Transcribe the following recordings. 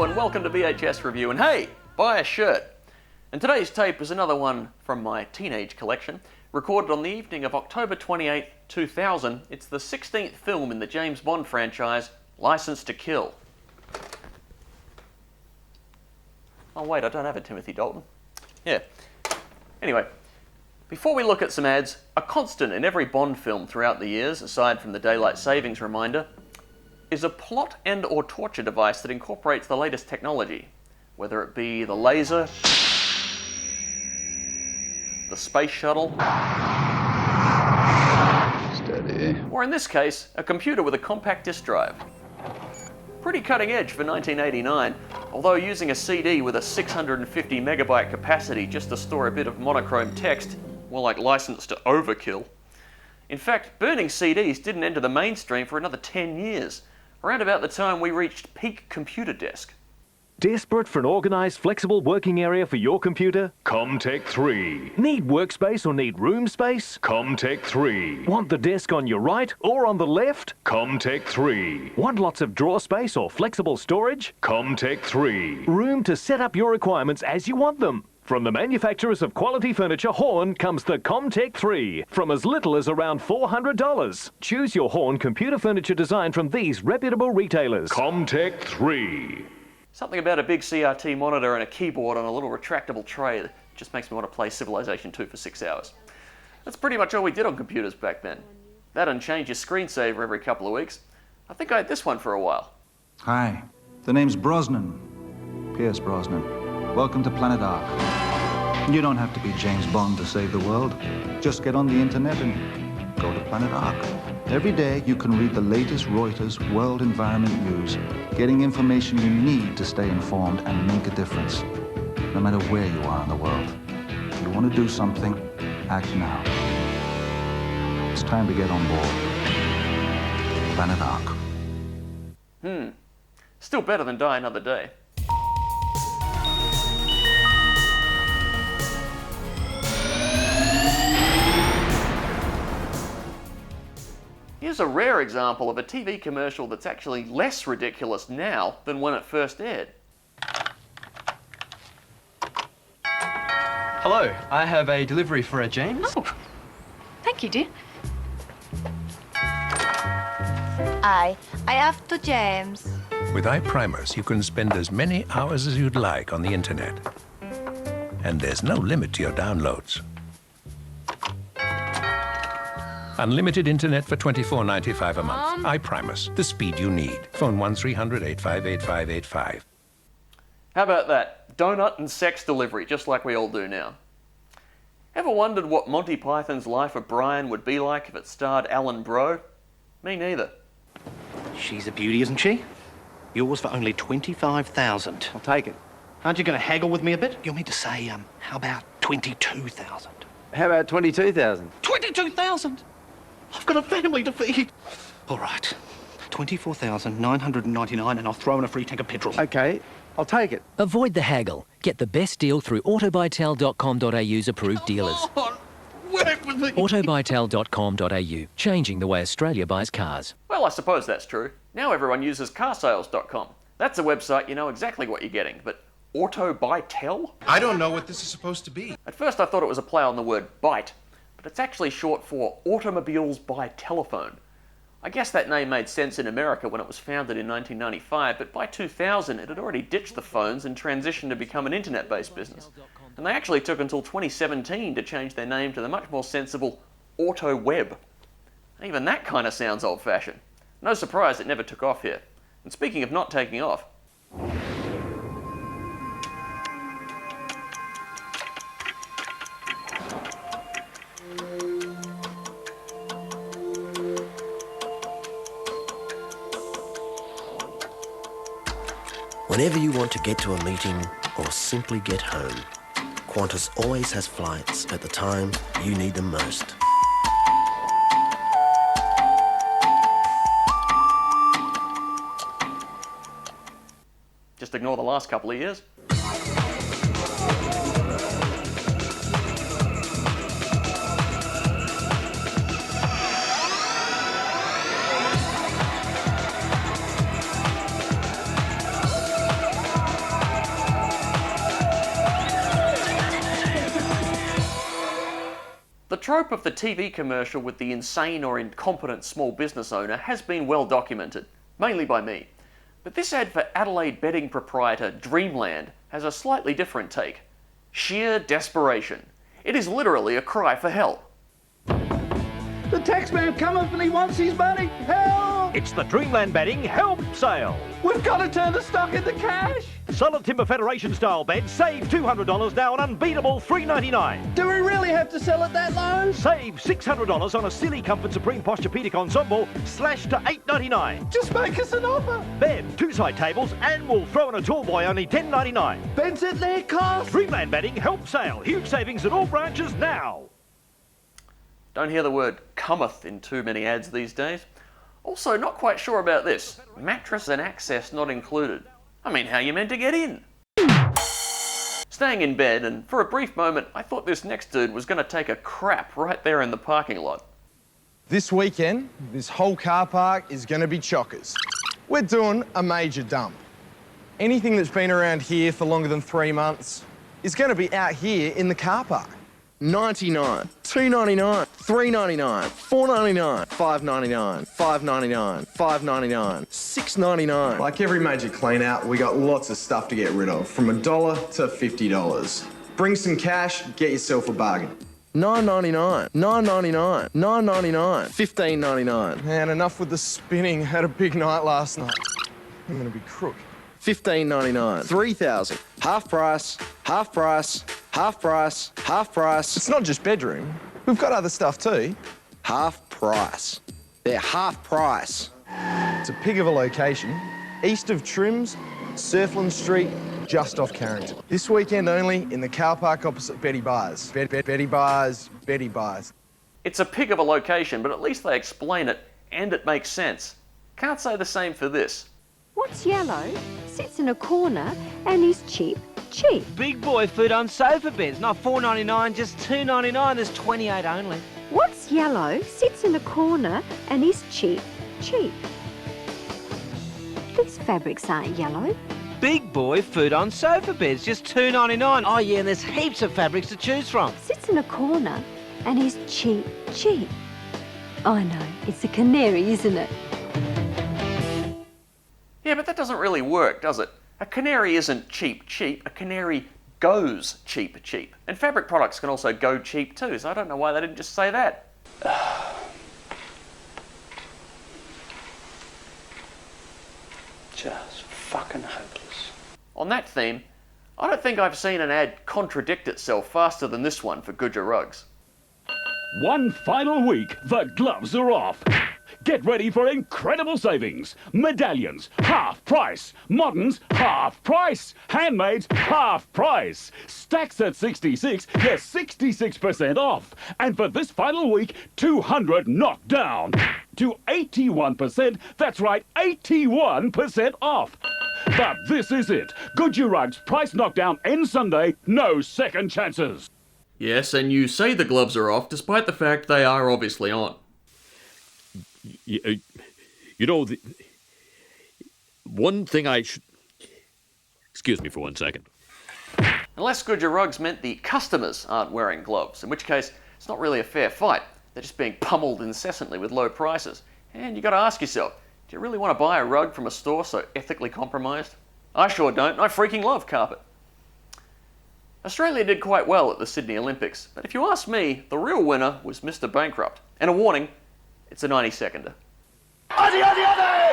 and welcome to VHS Revue, and hey, buy a shirt. And today's tape is another one from my teenage collection, recorded on the evening of October 28, 2000. It's the 16th film in the James Bond franchise, Licence to Kill. Oh wait, I don't have a Timothy Dalton. Yeah. Anyway, before we look at some ads, a constant in every Bond film throughout the years, aside from the daylight savings reminder, is a plot and or torture device that incorporates the latest technology, whether it be the laser, the space shuttle, steady, or in this case, a computer with a compact disc drive. Pretty cutting edge for 1989, although using a CD with a 650 megabyte capacity just to store a bit of monochrome text, more like License to Overkill. In fact, burning CDs didn't enter the mainstream for another 10 years, around about the time we reached peak computer desk. Desperate for an organised, flexible working area for your computer? Comtek 3. Need workspace or need room space? Comtek 3. Want the desk on your right or on the left? Comtek 3. Want lots of drawer space or flexible storage? Comtek 3. Room to set up your requirements as you want them. From the manufacturers of quality furniture Hahn comes the Comtek 3, from as little as around $400. Choose your Hahn computer furniture design from these reputable retailers. Comtek 3. Something about a big CRT monitor and a keyboard on a little retractable tray that just makes me want to play Civilization 2 for 6 hours. That's pretty much all we did on computers back then. That and change your screensaver every couple of weeks. I think I had this one for a while. Hi, the name's Brosnan. Pierce Brosnan. Welcome to Planet Ark. You don't have to be James Bond to save the world. Just get on the internet and go to Planet Ark. Every day you can read the latest Reuters World Environment News, getting information you need to stay informed and make a difference, no matter where you are in the world. If you want to do something, act now. It's time to get on board. Planet Ark. Still better than die another day. Here's a rare example of a TV commercial that's actually less ridiculous now than when it first aired. Hello, I have a delivery for a James. Oh, thank you, dear. I have to James. With iPRIMUS, you can spend as many hours as you'd like on the internet. And there's no limit to your downloads. Unlimited internet for $24.95 a month. iPRIMUS, the speed you need. Phone 1300-858585. How about that? Donut and sex delivery, just like we all do now. Ever wondered what Monty Python's Life of Brian would be like if it starred Alan Brough? Me neither. She's a beauty, isn't she? Yours for only $25,000. I'll take it. Aren't you going to haggle with me a bit? You want me to say, how about $22,000? How about 22,000? 22,000? I've got a family to feed. All right, 24,999, and I'll throw in a free tank of petrol. Okay, I'll take it. Avoid the haggle. Get the best deal through Autobytel.com.au's approved dealers. Come on, work with me. Autobytel.com.au, changing the way Australia buys cars. Well, I suppose that's true. Now everyone uses carsales.com. That's a website you know exactly what you're getting, but Autobytel? I don't know what this is supposed to be. At first I thought it was a play on the word bite, but it's actually short for Automobiles by Telephone. I guess that name made sense in America when it was founded in 1995, but by 2000 it had already ditched the phones and transitioned to become an internet-based business. And they actually took until 2017 to change their name to the much more sensible AutoWeb. Even that kind of sounds old-fashioned. No surprise it never took off here. And speaking of not taking off, whenever you want to get to a meeting or simply get home, Qantas always has flights at the time you need them most. just ignore the last couple of years. trope of the TV commercial with the insane or incompetent small business owner has been well documented, mainly by me. But this ad for Adelaide bedding proprietor Dreamland has a slightly different take. Sheer desperation. It is literally a cry for help. The taxman cometh and he wants his money. Help! It's the Dreamland Bedding Help Sale. We've got to turn the stock into cash. Solid Timber Federation style bed, save $200 now on unbeatable $399. Do we really have to sell it that low? Save $600 on a Silly Comfort Supreme Posturepedic Ensemble, slashed to $899. Just make us an offer. Bed, 2-side tables, and we'll throw in a tall boy only $10.99. Beds at their cost. Dreamland Bedding Help Sale. Huge savings at all branches now. Don't hear the word cometh in too many ads these days. Also, not quite sure about this. Mattress and access not included. I mean, how you meant to get in? Staying in bed, and for a brief moment, I thought this next dude was going to take a crap right there in the parking lot. This weekend, this whole car park is going to be chockers. We're doing a major dump. Anything that's been around here for longer than 3 months is going to be out here in the car park. $99, $2.99, $3.99, $4.99, $5.99, $5.99, $5.99, $6.99. Like every major clean out, we got lots of stuff to get rid of, from $1 to $50. Bring some cash, get yourself a bargain. $9.99, $9.99, $9.99, $15.99. Man, enough with the spinning. Had a big night last night. I'm gonna be crook. $15.99, $3,000, half price, half price, half price, half price. It's not just bedroom. We've got other stuff too. Half price. They're half price. It's a pig of a location. East of Trims, Surfland Street, just off Carrington. This weekend only in the car park opposite Betty Bars. Betty Bars, Betty Bars. It's a pig of a location, but at least they explain it, and it makes sense. Can't say the same for this. What's yellow, sits in a corner, and is cheap, cheap? Big boy food on sofa beds, not $4.99, just $2.99. There's 28 only. What's yellow, sits in a corner, and is cheap, cheap? These fabrics aren't yellow. Big boy food on sofa beds, just $2.99. Oh yeah, and there's heaps of fabrics to choose from. Sits in a corner, and is cheap, cheap. I know, it's a canary, isn't it? Yeah, but that doesn't really work, does it? A canary isn't cheap, cheap. A canary goes cheap, cheap. And fabric products can also go cheap too, so I don't know why they didn't just say that. Just fucking hopeless. On that theme, I don't think I've seen an ad contradict itself faster than this one for Gouger Rugs. One final week, the gloves are off. Get ready for incredible savings. Medallions, half price. Moderns, half price. Handmaids, half price. Stacks at 66, yes, 66% off. And for this final week, 200 knocked down to 81%. That's right, 81% off. But this is it. Gouger Rugs price knockdown ends Sunday. No second chances. Yes, and you say the gloves are off despite the fact they are obviously on. You know, one thing I should... Excuse me for 1 second. Unless Gouger Rugs meant the customers aren't wearing gloves, in which case it's not really a fair fight. They're just being pummeled incessantly with low prices. And you got to ask yourself, do you really want to buy a rug from a store so ethically compromised? I sure don't. I freaking love carpet. Australia did quite well at the Sydney Olympics, but if you ask me, the real winner was Mr. Bankrupt. And a warning, it's a 90-seconder. Aussie, Aussie, Aussie!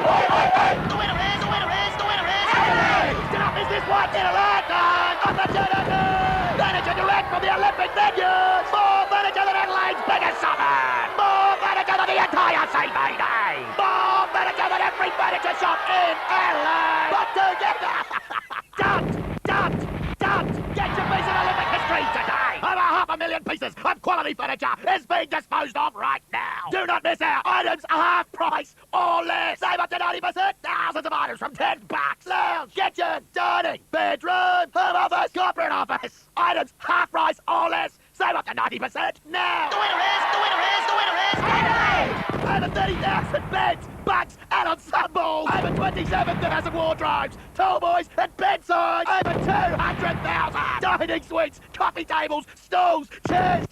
The winner is, the winner is, the winner is... Adelaide! Enough is this one in a lifetime! Opportunity! Furniture direct from the Olympic venues! More furniture than Adelaide's biggest summer! More furniture than the entire St. May Day! More furniture than every furniture shop in Adelaide! But together! Get your piece of Olympic history today! Over 500,000 pieces of quality furniture is being disposed of right now! Do not miss out! Items are half price or less! Save up to 90%! Thousands of items from $10! Lounge, kitchen, dining, bedroom, home office, corporate office! Items half price or less! Save up to 90% now! The winner is, the winner is, the winner is Adelaide! Over 30,000 beds, bucks and ensembles. Over 27,000 wardrobes, tallboys and bedsides. Over 200,000 dining suites, coffee tables, stools, chairs.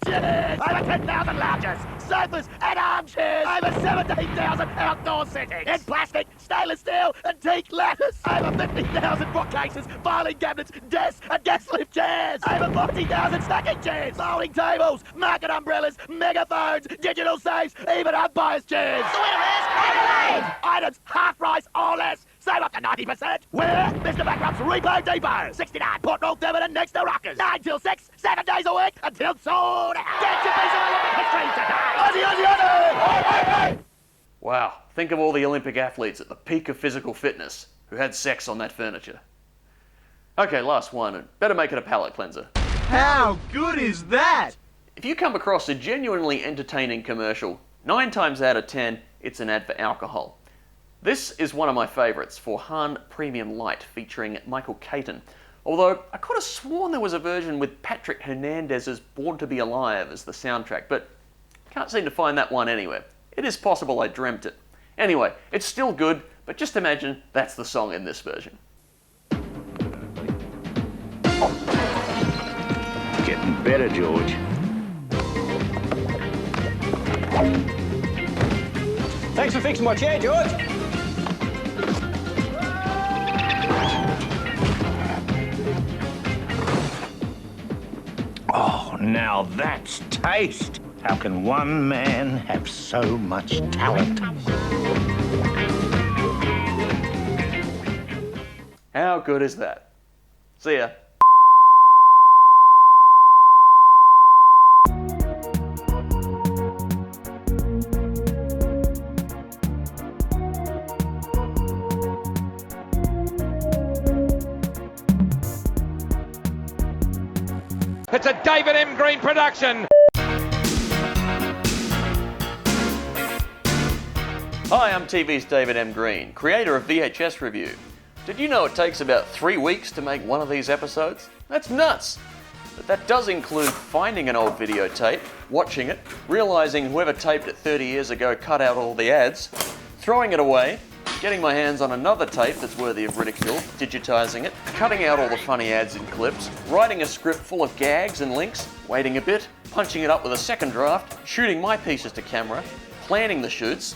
Over 10,000 lounges, sofas and armchairs. Over 17,000 outdoor settings in plastic, stainless steel and teak lattice. Over 50,000 bookcases, filing cabinets, desks and gas lift chairs. Over 40,000 stacking chairs, folding tables, market umbrellas, megaphones, digital safes, even umpires chairs. The winner is Adelaide! Items half price or less. Save up to 90%. Where? Mr. Bankrupt's Repo Depot. 69 Port North Durban next to Rockers. 9 till 6, 7 days a week until sold out. Get your piece of Olympic history today. Aussie, Aussie, Aussie! Wow, think of all the Olympic athletes at the peak of physical fitness who had sex on that furniture. Okay, last one, and better make it a palate cleanser. How good is that? If you come across a genuinely entertaining commercial, 9 times out of 10, it's an ad for alcohol. This is one of my favourites for Hahn Premium Light featuring Michael Caton, although I could have sworn there was a version with Patrick Hernandez's Born to be Alive as the soundtrack, but can't seem to find that one anywhere. It is possible I dreamt it. Anyway, it's still good, but just imagine that's the song in this version. Getting better, George. Thanks for fixing my chair, George. Oh, now that's taste. How can one man have so much talent? How good is that? See ya. It's a David M. Green production. Hi, I'm TV's David M. Green, creator of VHS Revue. Did you know it takes about 3 weeks to make one of these episodes? That's nuts! But that does include finding an old videotape, watching it, realising whoever taped it 30 years ago cut out all the ads, throwing it away, getting my hands on another tape that's worthy of ridicule, digitising it, cutting out all the funny ads and clips, writing a script full of gags and links, waiting a bit, punching it up with a second draft, shooting my pieces to camera, planning the shoots,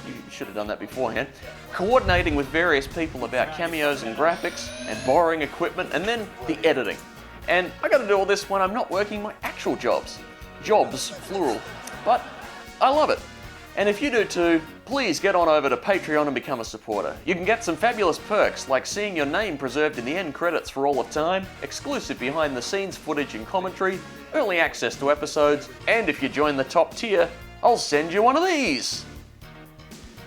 you should have done that beforehand, coordinating with various people about cameos and graphics, and borrowing equipment, and then the editing. And I gotta do all this when I'm not working my actual jobs. Jobs, plural. But I love it. And if you do too, please get on over to Patreon and become a supporter. You can get some fabulous perks like seeing your name preserved in the end credits for all of time, exclusive behind the scenes footage and commentary, early access to episodes, and if you join the top tier, I'll send you one of these.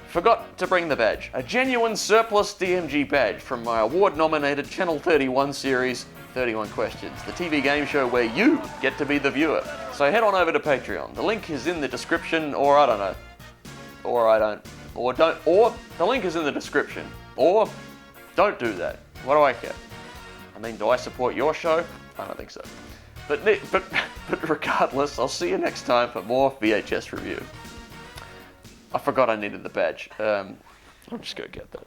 Forgot to bring the badge. A genuine surplus DMG badge from my award-nominated Channel 31 series, 31 Questions, the TV game show where you get to be the viewer. So head on over to Patreon. The link is in the description, or I don't know. Or I don't. Or don't. Or the link is in the description. Or don't do that. What do I care? I mean, do I support your show? I don't think so. But regardless, I'll see you next time for more VHS Revue. I forgot I needed the badge. I'll just go get that.